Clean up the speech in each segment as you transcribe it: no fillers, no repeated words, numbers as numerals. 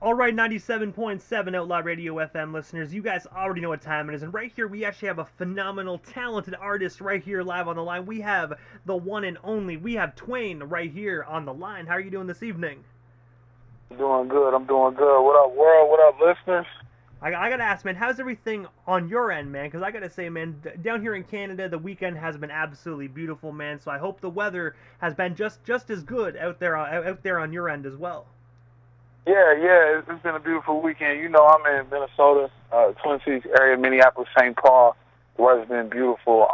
All right, 97.7 Outlaw Radio FM listeners, you guys already know what time it is, and right here we actually have a phenomenal, talented artist right here live on the line. We have the one and only, we have Twain right here on the line. How are you doing this evening? I'm doing good. I'm doing good. What up, world? What up, listeners? I gotta ask, man, how's everything on your end, man? Because I gotta say, man, down here in Canada, the weekend has been absolutely beautiful, man. So I hope the weather has been just as good out there on your end as well. Yeah, it's been a beautiful weekend. You know, I'm in Minnesota, Twin Cities area, Minneapolis, St. Paul. The weather's been beautiful.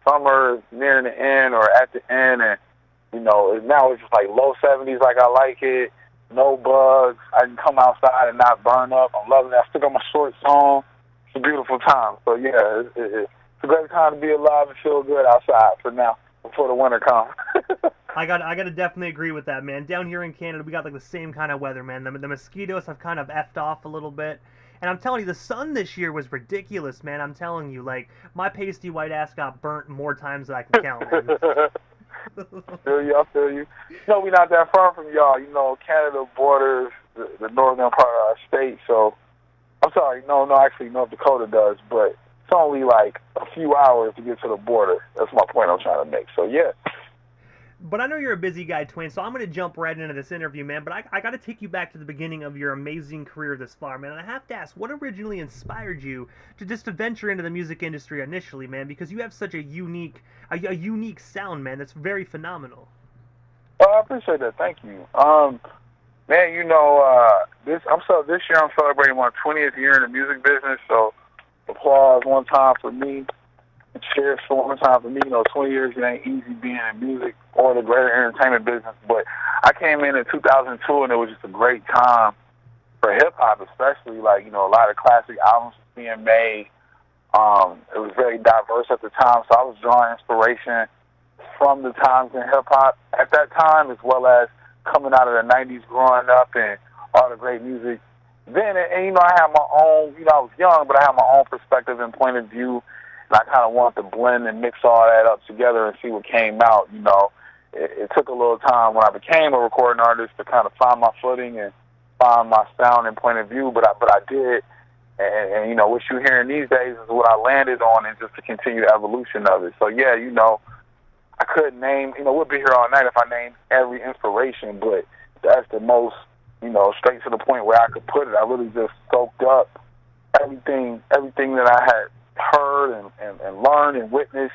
Summer is nearing the end or at the end, and you know, now it's just like low 70s, like I like it. No bugs. I can come outside and not burn up. I'm loving it. I still got my shorts on. It's a beautiful time. So yeah, it's a great time to be alive and feel good outside for now before the winter comes. I gotta definitely agree with that, man. Down here in Canada, we got like the same kind of weather, man. The mosquitoes have kind of effed off a little bit. And I'm telling you, the sun this year was ridiculous, man. I'm telling you, like, my pasty white ass got burnt more times than I can count, man. I feel you. You know, we're not that far from y'all. You know, Canada borders the northern part of our state. So, I'm sorry, no, actually, North Dakota does, but it's only like a few hours to get to the border. That's my point I'm trying to make. So, yeah. But I know you're a busy guy, Twain, so I'm going to jump right into this interview, man. But I got to take you back to the beginning of your amazing career this far, man. And I have to ask, what originally inspired you to venture into the music industry initially, man? Because you have such a unique sound, man. That's very phenomenal. Oh, I appreciate that. Thank you. Man, you know, this year I'm celebrating my 20th year in the music business. So applause one time for me. Cheers for one time for me. You know, 20 years, it ain't easy being in music or the greater entertainment business. But I came in 2002, and it was just a great time for hip-hop, especially. Like, you know, a lot of classic albums being made. It was very diverse at the time, so I was drawing inspiration from the times in hip-hop at that time, as well as coming out of the 90s, growing up, and all the great music. Then, and you know, I had my own, you know, I was young, but I had my own perspective and point of view. And I kind of wanted to blend and mix all that up together and see what came out. You know, it took a little time when I became a recording artist to kind of find my footing and find my sound and point of view. But I did, and you know, what you're hearing these days is what I landed on, and just to continue the evolution of it. So yeah, you know, I couldn't name. You know, we'll be here all night if I named every inspiration, but that's the most, you know, straight to the point where I could put it. I really just soaked up everything that I had heard and learned and witnessed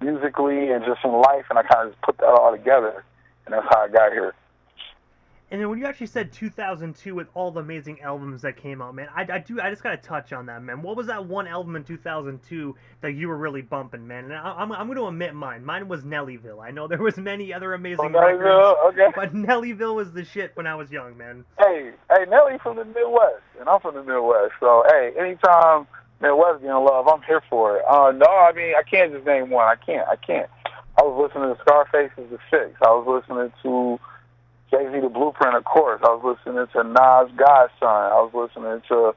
musically and just in life, and I kind of just put that all together, and that's how I got here. And then when you actually said 2002 with all the amazing albums that came out, man, I just gotta touch on that, man. What was that one album in 2002 that you were really bumping, man? And I'm going to admit mine. Mine was Nellyville. I know there was many other amazing records, okay. But Nellyville was the shit when I was young, man. Hey, Nelly from the Midwest, and I'm from the Midwest, so hey, anytime Midwest getting love, I'm here for it. No, I mean, I can't just name one. I can't. I was listening to Scarface as a Six. I was listening to Jay-Z the Blueprint, of course. I was listening to Nas Godson. I was listening to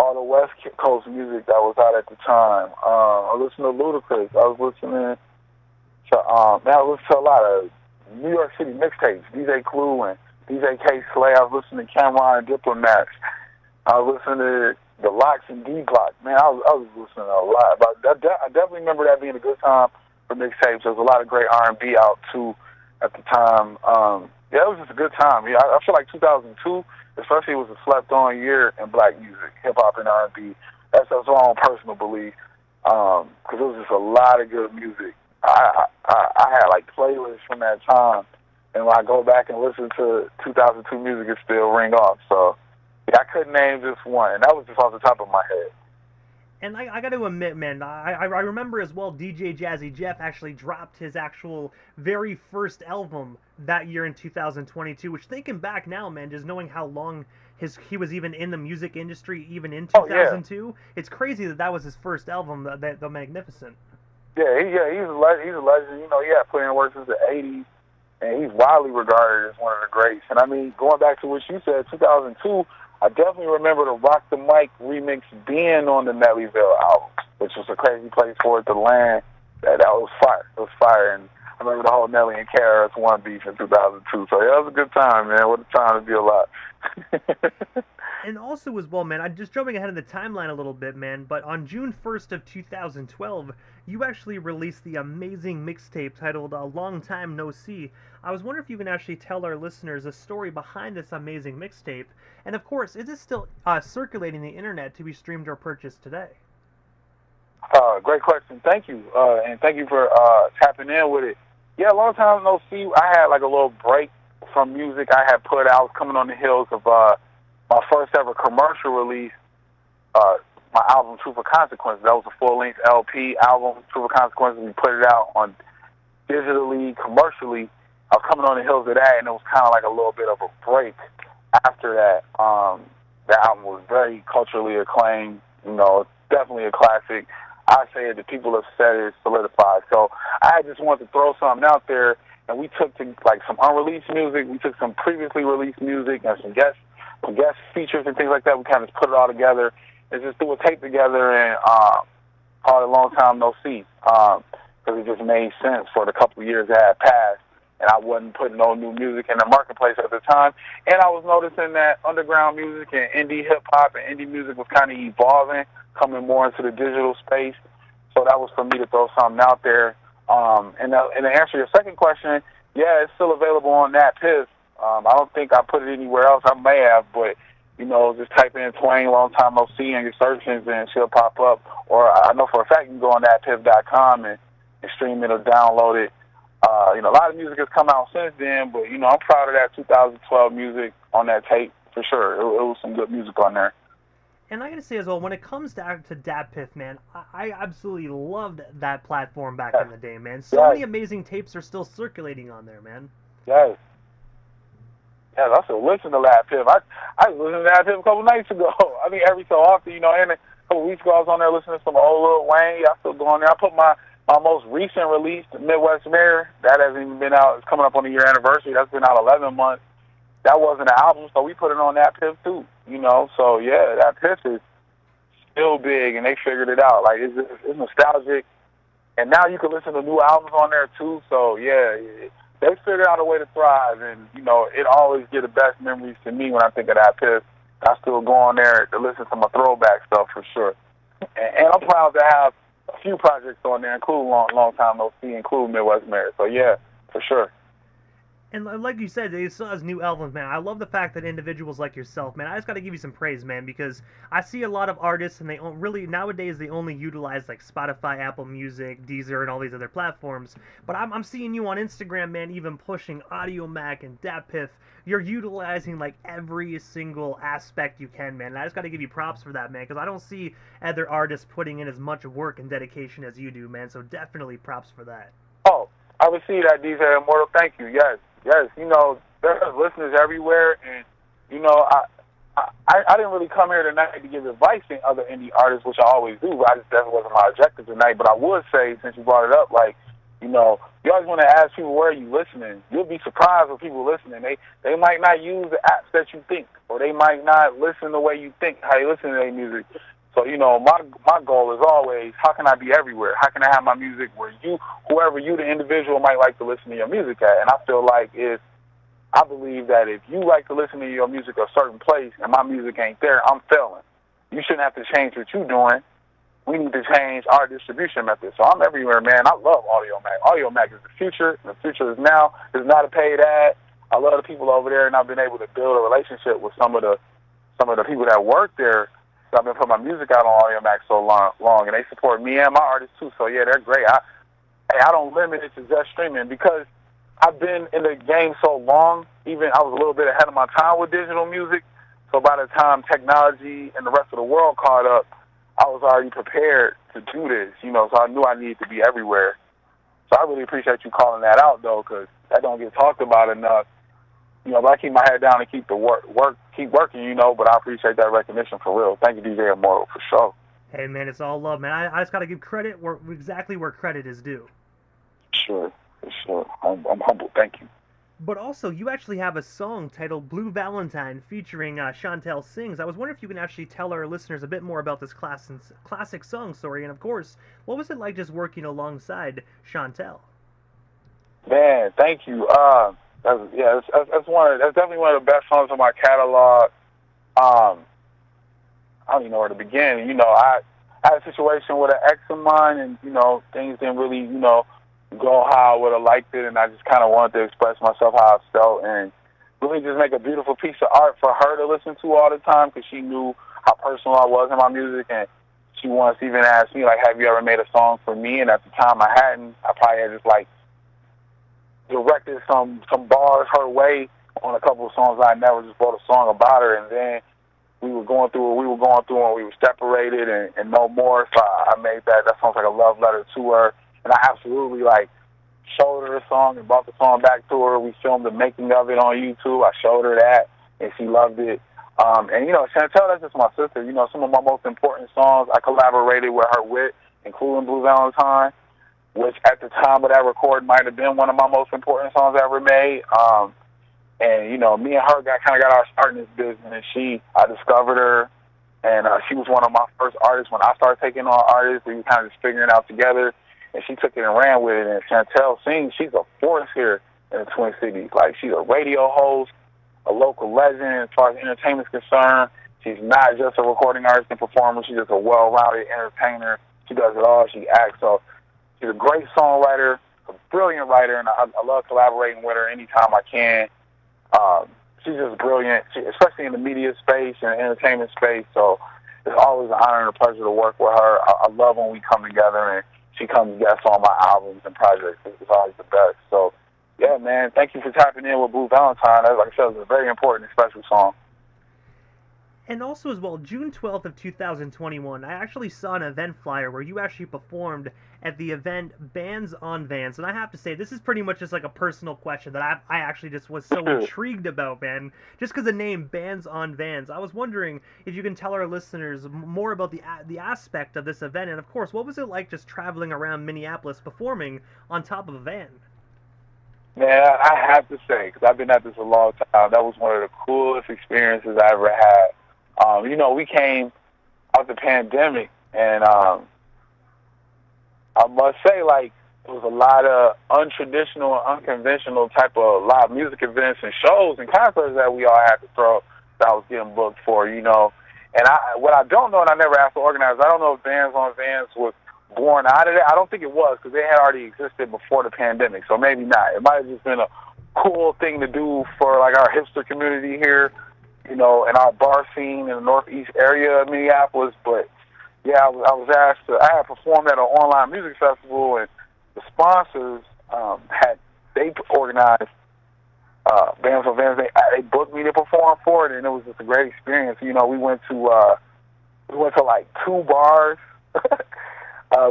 all the West Coast music that was out at the time. I was listening to Ludacris. I was listening to, I listened to a lot of New York City mixtapes, DJ Clue and DJ K Slay. I was listening to Cameron and Diplomats. I was listening to the Locks and D-Block. Man, I was listening to a lot. But I definitely remember that being a good time for mixtapes. There was a lot of great R&B out, too, at the time. Yeah, it was just a good time. Yeah, I feel like 2002, especially, was a slept-on year in black music, hip-hop and R&B. That's my own personal belief, because it was just a lot of good music. I had, like, playlists from that time, and when I go back and listen to 2002 music, it still ring off. So, yeah, I couldn't name just one, and that was just off the top of my head. And I got to admit, man, I remember as well DJ Jazzy Jeff actually dropped his actual very first album that year in 2022, which thinking back now, man, just knowing how long he was even in the music industry, even in 2002, it's crazy that was his first album, the Magnificent. Yeah, he's a legend. You know, he had put in work since the 80s, and he's widely regarded as one of the greats. And I mean, going back to what you said, 2002, I definitely remember the Rock the Mic remix being on the Nellyville album, which was a crazy place for it to land. That was fire. It was fire. And I remember the whole Nelly and KRS-One beef in 2002. So yeah, it was a good time, man. What a time to be alive. And also as well, man, I'm just jumping ahead in the timeline a little bit, man, but on June 1st of 2012, you actually released the amazing mixtape titled A Long Time No See. I was wondering if you can actually tell our listeners a story behind this amazing mixtape, and of course, is it still circulating the internet to be streamed or purchased today? Great question. Thank you. And thank you for tapping in with it. Yeah, A Long Time No See, I had like a little break from music I had put out. I was coming on the heels of my first ever commercial release, my album Truth or Consequences. That was a full-length LP album, Truth or Consequences. We put it out on digitally, commercially. I was coming on the heels of that, and it was kind of like a little bit of a break after that. The album was very culturally acclaimed, you know, definitely a classic. I say it, the people have said it, solidified. So I just wanted to throw something out there, and we took to like some unreleased music. We took some previously released music and some guest features and things like that. We kind of just put it all together and just threw a tape together and called it A Long Time No See, because it just made sense for the couple of years that had passed, and I wasn't putting no new music in the marketplace at the time. And I was noticing that underground music and indie hip-hop and indie music was kind of evolving, coming more into the digital space. So that was for me to throw something out there. And to answer your second question, yeah, it's still available on DadPiff. I don't think I put it anywhere else. I may have, but, you know, just type in Twain, Long Time No See in your search engine and she'll pop up. Or I know for a fact you can go on DadPiff.com and stream it or download it. You know, a lot of music has come out since then, but, you know, I'm proud of that 2012 music on that tape for sure. It was some good music on there. And I gotta say as well, when it comes to DadPiff, man, I absolutely loved that platform back in the day, man. So many amazing tapes are still circulating on there, man. Yes. Yeah, I still listen to DadPiff. I was listening to DadPiff a couple nights ago. I mean, every so often, you know, and a couple weeks ago I was on there listening to some old Lil Wayne. I still go on there. I put my most recent release, Midwest Mayor, that hasn't even been out. It's coming up on the year anniversary. That's been out 11 months. That wasn't an album, so we put it on DadPiff too, you know. So, yeah, DadPiff is still big, and they figured it out. Like, it's nostalgic. And now you can listen to new albums on there too. So, yeah, they figured out a way to thrive. And, you know, it always gives the best memories to me when I think of DadPiff. I still go on there to listen to my throwback stuff for sure. And I'm proud to have a few projects on there, including Long Time No See, including Midwest Mayor. So, yeah, for sure. And like you said, it still has new albums, man. I love the fact that individuals like yourself, man, I just got to give you some praise, man, because I see a lot of artists, and they really, nowadays, they only utilize, like, Spotify, Apple Music, Deezer, and all these other platforms. But I'm seeing you on Instagram, man, even pushing Audiomack and DadPiff. You're utilizing, like, every single aspect you can, man. And I just got to give you props for that, man, because I don't see other artists putting in as much work and dedication as you do, man. So definitely props for that. Oh, I receive that, DJ Immortal. Thank you, yes. Yes, you know, there's listeners everywhere, and, you know, I didn't really come here tonight to give advice to other indie artists, which I always do, but that wasn't my objective tonight. But I would say, since you brought it up, like, you know, you always want to ask people, where are you listening? You'll be surprised with people listening. They might not use the apps that you think, or they might not listen the way you think, how you listen to their music. So, you know, my goal is always, how can I be everywhere? How can I have my music where whoever you, the individual, might like to listen to your music at? And I feel like I believe that if you like to listen to your music a certain place and my music ain't there, I'm failing. You shouldn't have to change what you're doing. We need to change our distribution method. So I'm everywhere, man. I love Audiomack. Audiomack is the future. The future is now. It's not a paid ad. I love the people over there, and I've been able to build a relationship with some of the people that work there. I've been putting my music out on Audiomack so long, and they support me and my artists too. So yeah, they're great. I don't limit it to just streaming because I've been in the game so long. Even I was a little bit ahead of my time with digital music. So by the time technology and the rest of the world caught up, I was already prepared to do this. You know, so I knew I needed to be everywhere. So I really appreciate you calling that out though, because that don't get talked about enough. You know, but I keep my head down and keep working, you know, but I appreciate that recognition for real. Thank you, DJ Immortal, for sure. Hey, man, it's all love, man. I just got to give credit exactly where credit is due. Sure, for sure. I'm humble. Thank you. But also, you actually have a song titled Blue Valentine featuring Chantel Sings. I was wondering if you can actually tell our listeners a bit more about this classic song story. And, of course, what was it like just working alongside Chantel? Man, thank you. That's definitely one of the best songs on my catalog. I don't even know where to begin. I had a situation with an ex of mine, and things didn't really go how I would have liked it, and I just kind of wanted to express myself how I felt, and really just make a beautiful piece of art for her to listen to all the time, because she knew how personal I was in my music, and she once even asked me, like, have you ever made a song for me? And at the time I hadn't. I probably had just like directed some bars her way on a couple of songs. I never just wrote a song about her, and then we were going through what we were going through, and we were separated and no more. So I made that sounds like a love letter to her, and I absolutely like showed her the song and brought the song back to her. We filmed the making of it on YouTube. I showed her that, and she loved it. And Chantel, that's just my sister. Some of my most important songs I collaborated with her with, including Blue Valentine, which at the time of that record might have been one of my most important songs I ever made. And me and her kind of got our start in this business. I discovered her, and she was one of my first artists when I started taking on artists. We were kind of just figuring it out together, and she took it and ran with it. And Chantel sings. She's a force here in the Twin Cities. Like, she's a radio host, a local legend as far as entertainment is concerned. She's not just a recording artist and performer. She's just a well-rounded entertainer. She does it all. She acts. So she's a great songwriter, a brilliant writer, and I love collaborating with her anytime I can. She's just brilliant, especially in the media space and entertainment space. So it's always an honor and a pleasure to work with her. I love when we come together and she comes guest on my albums and projects. It's always the best. So, yeah, man, thank you for tapping in with Blue Valentine. Like I said, it's a very important and special song. And also as well, June 12th of 2021, I actually saw an event flyer where you actually performed at the event Bands on Vans. And I have to say, this is pretty much just like a personal question that I actually just was so intrigued about, man. Just because the name Bands on Vans. I was wondering if you can tell our listeners more about the aspect of this event. And of course, what was it like just traveling around Minneapolis performing on top of a van? Man, I have to say, because I've been at this a long time, that was one of the coolest experiences I ever had. We came out the pandemic, and I must say, like, there was a lot of untraditional and unconventional type of live music events and shows and concerts that we all had to throw that I was getting booked for, And what I don't know, and I never asked the organizers, I don't know if Bands on Vans was born out of that. I don't think it was, because they had already existed before the pandemic, so maybe not. It might have just been a cool thing to do for, like, our hipster community here, in our bar scene in the northeast area of Minneapolis. But yeah, I was asked to. I had performed at an online music festival, and the sponsors they organized Bands on Vans. They booked me to perform for it, and it was just a great experience. We went to like 2 bars.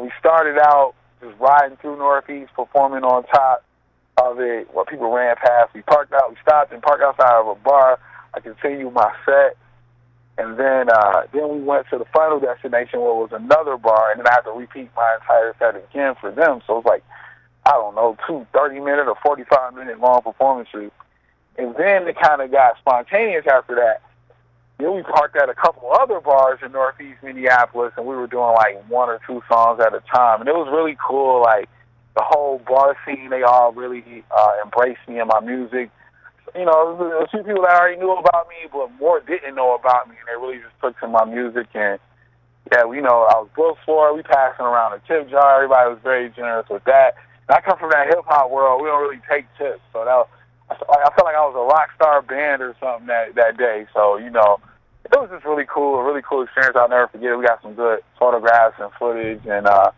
We started out just riding through Northeast, performing on top of it while people ran past. We stopped and parked outside of a bar. I continued my set, and then we went to the final destination, where was another bar, and then I had to repeat my entire set again for them. So it was like, I don't know, 2 30-minute or 45-minute long performances. And then it kind of got spontaneous after that. Then we parked at a couple other bars in Northeast Minneapolis, and we were doing like 1 or 2 songs at a time. And it was really cool. Like, the whole bar scene, they all really embraced me and my music. There was a few people that already knew about me, but more didn't know about me, and they really just took to my music. And yeah, I was booked for it. We passing around a tip jar. Everybody was very generous with that. And I come from that hip hop world. We don't really take tips, so I felt like I was a rock star band or something that day. So it was just really cool, a really cool experience. I'll never forget it. We got some good photographs and footage, and I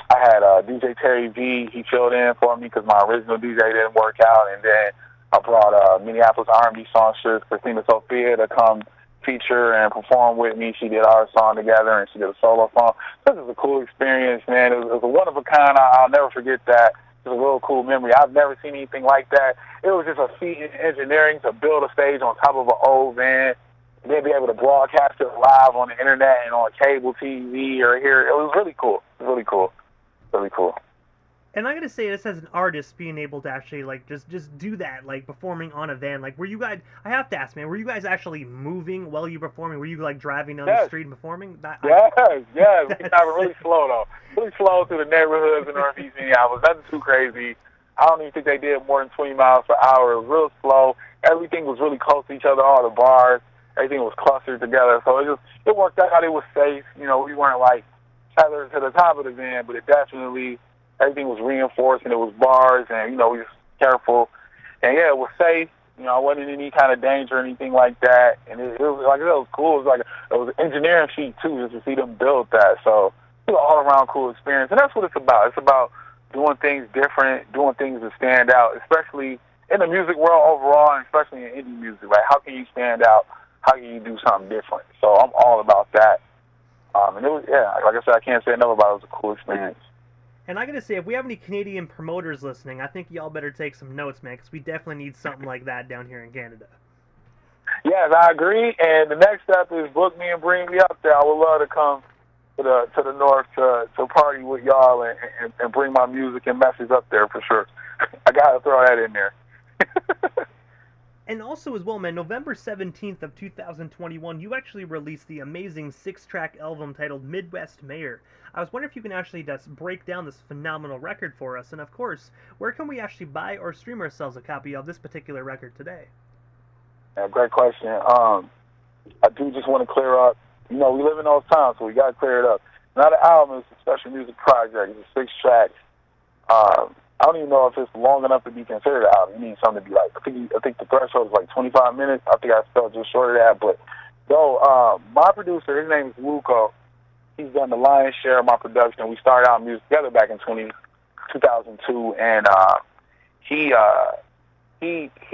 had DJ Terry V. He filled in for me because my original DJ didn't work out, and then I brought Minneapolis R&B songstress Christina Sophia to come feature and perform with me. She did our song together, and she did a solo song. This is a cool experience, man. It was a one of a kind. I'll never forget that. It's a real cool memory. I've never seen anything like that. It was just a feat in engineering to build a stage on top of an old van, and then be able to broadcast it live on the internet and on cable TV or here. It was really cool. It was really cool. Really cool. And I gotta say, this as an artist, being able to actually like just do that, like performing on a van, like were you guys? I have to ask, man, were you guys actually moving while you were performing? Were you like driving down the Yes, street and performing? yes, yes. We That's driving really sick. slow though, really slow through the neighborhoods in Northeast Minneapolis. Nothing too crazy. I don't even think they did more than 20 miles per hour. It was real slow. Everything was really close to each other. All the bars, everything was clustered together. So it worked out. It was safe. You know, we weren't like tethered to the top of the van, but it definitely everything was reinforced and it was bars and we was careful. And yeah, it was safe. I wasn't in any kind of danger or anything like that. And it was like it was cool. It was an engineering feat too, just to see them build that. So it was an all around cool experience. And that's what it's about. It's about doing things different, doing things to stand out, especially in the music world overall, and especially in indie music. Like, how can you stand out? How can you do something different? So I'm all about that. And it was, like I said, I can't say enough about it. It was a cool experience. And I gotta say, if we have any Canadian promoters listening, I think y'all better take some notes, man, because we definitely need something like that down here in Canada. Yes, I agree. And the next step is book me and bring me up there. I would love to come to the north to party with y'all and bring my music and message up there for sure. I gotta throw that in there. And also as well, man, November 17th of 2021, you actually released the amazing 6-track album titled Midwest Mayor. I was wondering if you can actually just break down this phenomenal record for us, and of course, where can we actually buy or stream ourselves a copy of this particular record today? Yeah, great question. I do just want to clear up, we live in those times, so we got to clear it up. Not an album, it's a special music project. It's 6 tracks. I don't even know if it's long enough to be considered an album. You need something to be like, I think the threshold is like 25 minutes. I think I fell just short of that. But, my producer, his name is Luco. He's done the lion's share of my production. We started out music together back in 2002, and he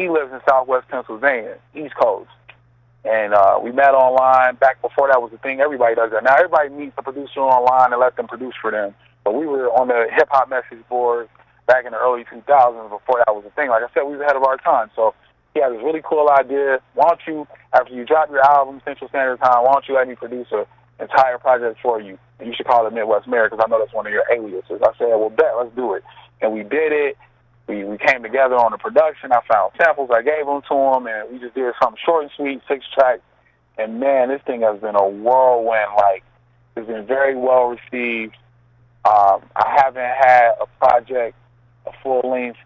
lives in Southwest Pennsylvania, East Coast. And we met online back before that was a thing. Everybody does that. Now everybody meets a producer online and let them produce for them. But we were on the hip-hop message board back in the early 2000s before that was a thing. Like I said, we was ahead of our time. So he had this really cool idea. Why don't you, after you drop your album, Central Standard Time, why don't you let me produce an entire project for you? And you should call it Midwest Mayor because I know that's one of your aliases. I said, well, bet, let's do it. And we did it. We came together on the production. I found samples. I gave them to him, and we just did something short and sweet, 6 tracks. And, man, this thing has been a whirlwind. Like, it's been very well received. I haven't had a project, a full-length,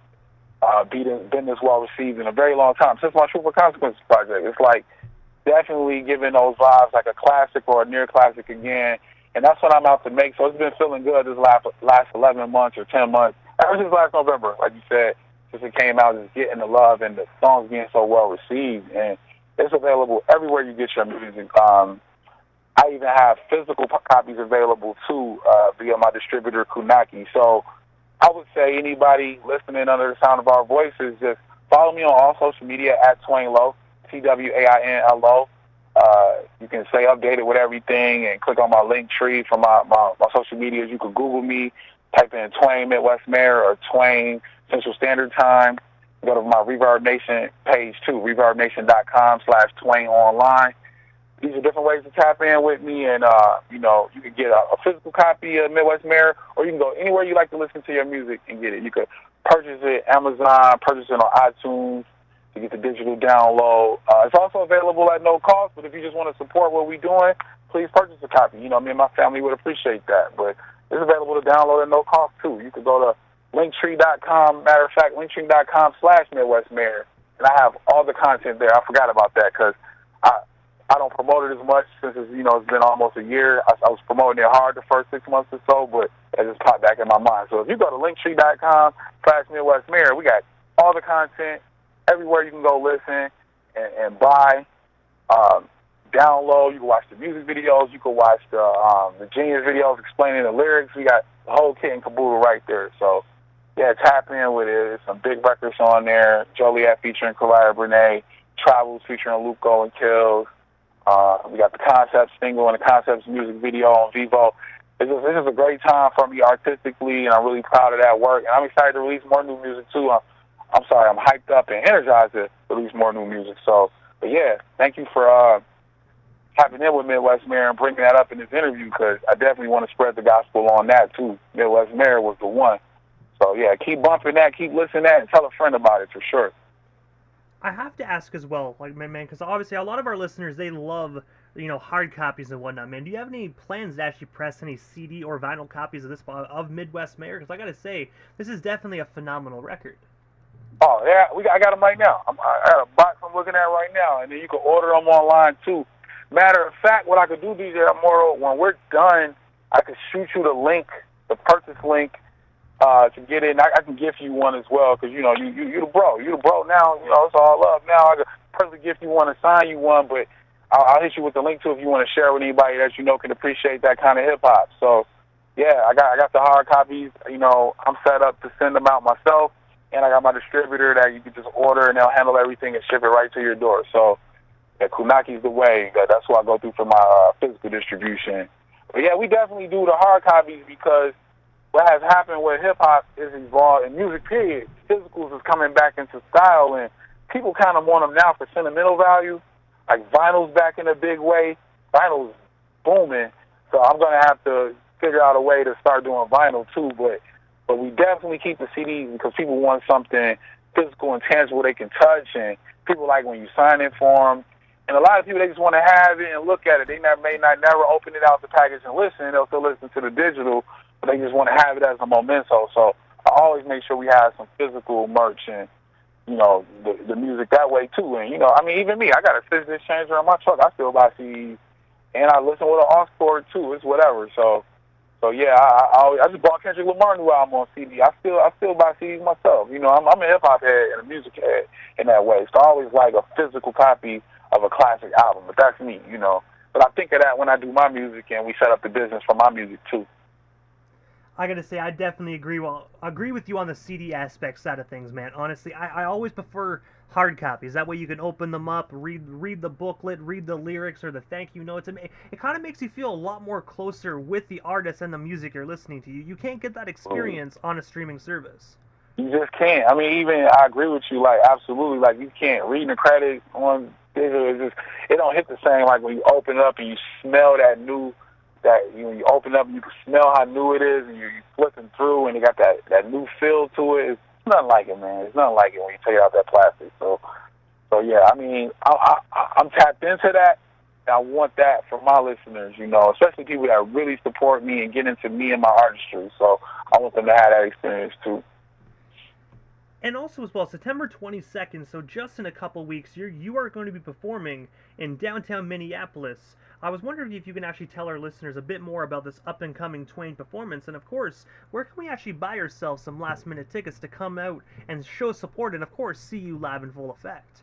been this well received in a very long time. Since my True for Consequences project. It's like definitely giving those vibes like a classic or a near classic again. And that's what I'm out to make. So it's been feeling good this last 11 months or 10 months. Ever since last November, like you said, since it came out, just getting the love and the songs being so well received. And it's available everywhere you get your music. I even have physical copies available too via my distributor Kunaki. So I would say anybody listening under the sound of our voices, just follow me on all social media at Twain Low, TWAINLO. You can stay updated with everything and click on my link tree for my social medias. You can Google me, type in Twain Midwest Mayor or Twain Central Standard Time. Go to my Reverb Nation page too, reverbnation.com/Twain online. These are different ways to tap in with me, and you can get a physical copy of Midwest Mayor, or you can go anywhere you like to listen to your music and get it. You could purchase it Amazon, purchase it on iTunes to get the digital download. It's also available at no cost, but if you just want to support what we're doing, please purchase a copy. Me and my family would appreciate that. But it's available to download at no cost too. You could go to Linktree.com. Matter of fact, Linktree.com/Midwest Mayor, and I have all the content there. I forgot about that because I don't promote it as much since it's been almost a year. I was promoting it hard the first 6 months or so, but it just popped back in my mind. So if you go to Linktree.com/Midwest Mayor, we got all the content everywhere you can go listen and buy, download. You can watch the music videos. You can watch the Genius videos explaining the lyrics. We got the whole kit and caboodle right there. So yeah, tap in with it. There's some big records on there. Joliet featuring Kalaya Brene, Travels featuring Luco and Kills. We got the Concepts single and the Concepts music video on Vivo. This is a great time for me artistically, and I'm really proud of that work. And I'm excited to release more new music too. I'm hyped up and energized to release more new music. So, but yeah, thank you for tapping in with Midwest Mayor and bringing that up in this interview because I definitely want to spread the gospel on that too. Midwest Mayor was the one. So, yeah, keep bumping that, keep listening to that, and tell a friend about it for sure. I have to ask as well, like, man, because obviously a lot of our listeners, they love, hard copies and whatnot, man. Do you have any plans to actually press any CD or vinyl copies of this, of Midwest Mayor? Because I gotta say, this is definitely a phenomenal record. Oh, yeah, I got them right now. I got a box I'm looking at right now, and then you can order them online, too. Matter of fact, what I could do, DJ Amoro, when we're done, I could shoot you the link, the purchase link, to get in. I can gift you one as well, because, you the bro. You the bro now. It's all love now. I could personally gift you one and sign you one, but I'll hit you with the link, too, if you want to share with anybody that can appreciate that kind of hip-hop. So, yeah, I got the hard copies. I'm set up to send them out myself, and I got my distributor that you can just order, and they'll handle everything and ship it right to your door. So, yeah, Kunaki's the way. That's what I go through for my physical distribution. But, yeah, we definitely do the hard copies because what has happened with hip-hop is evolved, and music, period. Physicals is coming back into style, and people kind of want them now for sentimental value. Like vinyl's back in a big way. Vinyl's booming. So I'm going to have to figure out a way to start doing vinyl, too. But we definitely keep the CDs because people want something physical and tangible they can touch, and people like when you sign it for them. And a lot of people, they just want to have it and look at it. They may not never open it out the package and listen. They'll still listen to the digital, but they just want to have it as a memento. So I always make sure we have some physical merch and, the music that way, too. And, even me, I got a 6-disc changer on my truck. I still buy CDs, and I listen with an aux cord, too. It's whatever. So yeah, I just bought Kendrick Lamar new album on CD. I still buy CDs myself. I'm a hip-hop head and a music head in that way. So I always like a physical copy of a classic album, but that's me, But I think of that when I do my music and we set up the business for my music, too. I gotta say, I definitely agree with you on the CD aspect side of things, man. Honestly, I always prefer hard copies. That way you can open them up, read the booklet, read the lyrics or the thank you notes. It kind of makes you feel a lot more closer with the artist and the music you're listening to. You can't get that experience on a streaming service. You just can't. Even I agree with you, absolutely. You can't. Reading the credits on digital, it don't hit the same like when you open it up and you smell when you open up and you can smell how new it is and you're flipping through and you got that new feel to it. It's nothing like it, man. It's nothing like it when you take out that plastic. So yeah, I'm tapped into that. And I want that for my listeners, especially people that really support me and get into me and my artistry. So I want them to have that experience, too. And also as well, September 22nd, so just in a couple weeks, you are going to be performing in downtown Minneapolis. I was wondering if you can actually tell our listeners a bit more about this up-and-coming Twain performance, and of course, where can we actually buy ourselves some last-minute tickets to come out and show support and, of course, see you live in full effect?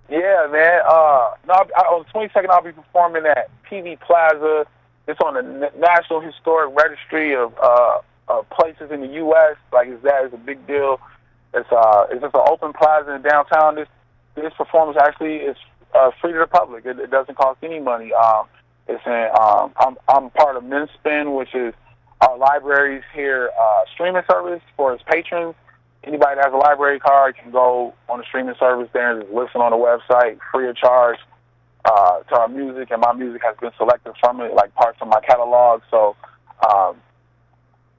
Yeah, man. On the 22nd, I'll be performing at PV Plaza. It's on the National Historic Registry of places in the U.S. It's a big deal. It's just an open plaza in downtown. This performance actually is free to the public. It doesn't cost any money. I'm part of Minspin, which is our library's here streaming service for its patrons. Anybody that has a library card can go on the streaming service there and just listen on the website free of charge to our music, and my music has been selected from it, like parts of my catalog. So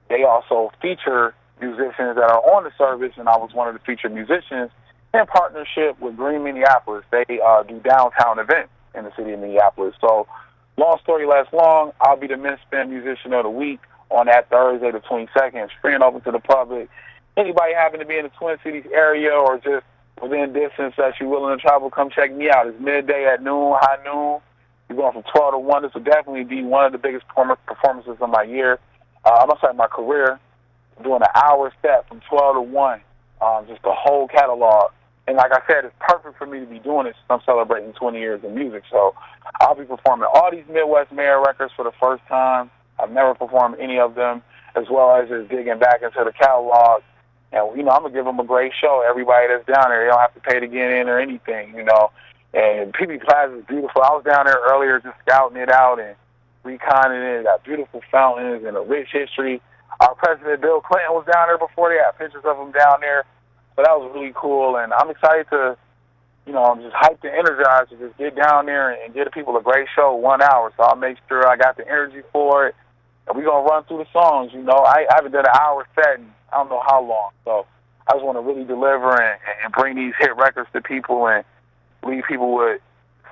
they also feature musicians that are on the service, and I was one of the featured musicians in partnership with Green Minneapolis. They do downtown events in the city of Minneapolis. So long story less long, I'll be the Minspin Musician of the Week on that Thursday, the 22nd. It's free and open to the public. Anybody happen to be in the Twin Cities area or just within distance that you're willing to travel, come check me out. It's midday at noon, high noon. We're going from 12 to 1. This will definitely be one of the biggest performances of my year. My career. Doing an hour set from 12 to 1, just the whole catalog. And like I said, it's perfect for me to be doing it since I'm celebrating 20 years in music. So I'll be performing all these Midwest Mayor records for the first time. I've never performed any of them, as well as just digging back into the catalog. And, I'm going to give them a great show. Everybody that's down there, they don't have to pay to get in or anything, And PB Plaza is beautiful. I was down there earlier just scouting it out and reconning it. It got beautiful fountains and a rich history. Our President Bill Clinton was down there before. They had pictures of him down there. So that was really cool. And I'm excited to, I'm just hyped and energized to just get down there and give the people a great show, 1 hour. So I'll make sure I got the energy for it. And we're going to run through the songs, I haven't done an hour set in I don't know how long. So I just want to really deliver and bring these hit records to people and leave people with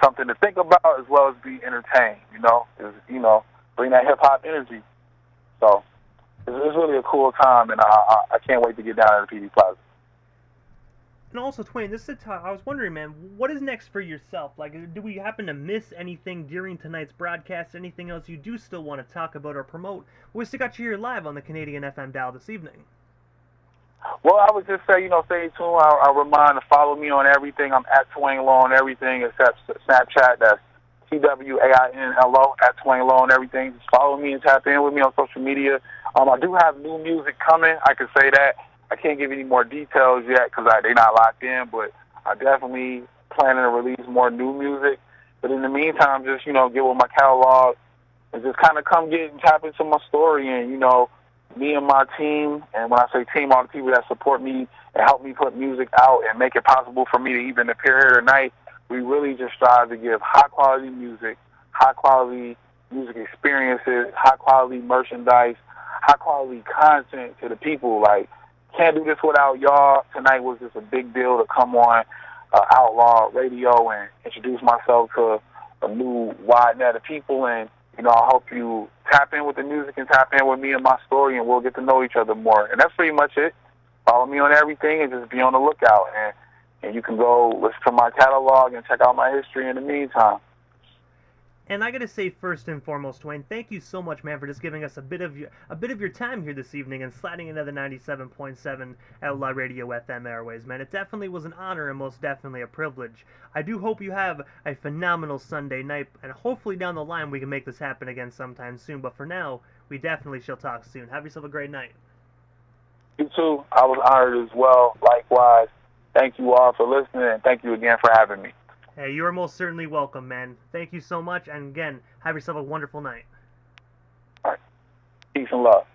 something to think about as well as be entertained. Bring that hip hop energy. So it's really a cool time, and I can't wait to get down to the PD Plaza. And also, Twain, this is I was wondering, man, what is next for yourself? Like, do we happen to miss anything during tonight's broadcast? Anything else you do still want to talk about or promote? We still got you here live on the Canadian FM dial this evening. Well, I would just say, stay tuned. I'll remind to follow me on everything. I'm at Twain Law on everything except Snapchat. That's TWAINLO at Twain Law on everything. Just follow me and tap in with me on social media. I do have new music coming. I can say that. I can't give any more details yet because they're not locked in, but I definitely planning to release more new music. But in the meantime, just, get with my catalog and just kind of come get and tap into my story. And, me and my team, and when I say team, all the people that support me and help me put music out and make it possible for me to even appear here tonight, we really just strive to give high-quality music, high-quality music experiences, high-quality merchandise, high-quality content to the people. Like, can't do this without y'all. Tonight was just a big deal to come on Outlaw Radio and introduce myself to a new wide net of people. And, I hope you tap in with the music and tap in with me and my story, and we'll get to know each other more. And that's pretty much it. Follow me on everything and just be on the lookout. And you can go listen to my catalog and check out my history in the meantime. And I gotta say, first and foremost, Twain, thank you so much, man, for just giving us a bit of your time here this evening and sliding into the 97.7 Outlaw Radio FM airways, man. It definitely was an honor and most definitely a privilege. I do hope you have a phenomenal Sunday night, and hopefully down the line we can make this happen again sometime soon. But for now, we definitely shall talk soon. Have yourself a great night. You too. I was honored as well. Likewise. Thank you all for listening, and thank you again for having me. Hey, you are most certainly welcome, man. Thank you so much, and again, have yourself a wonderful night. All right. Peace and love.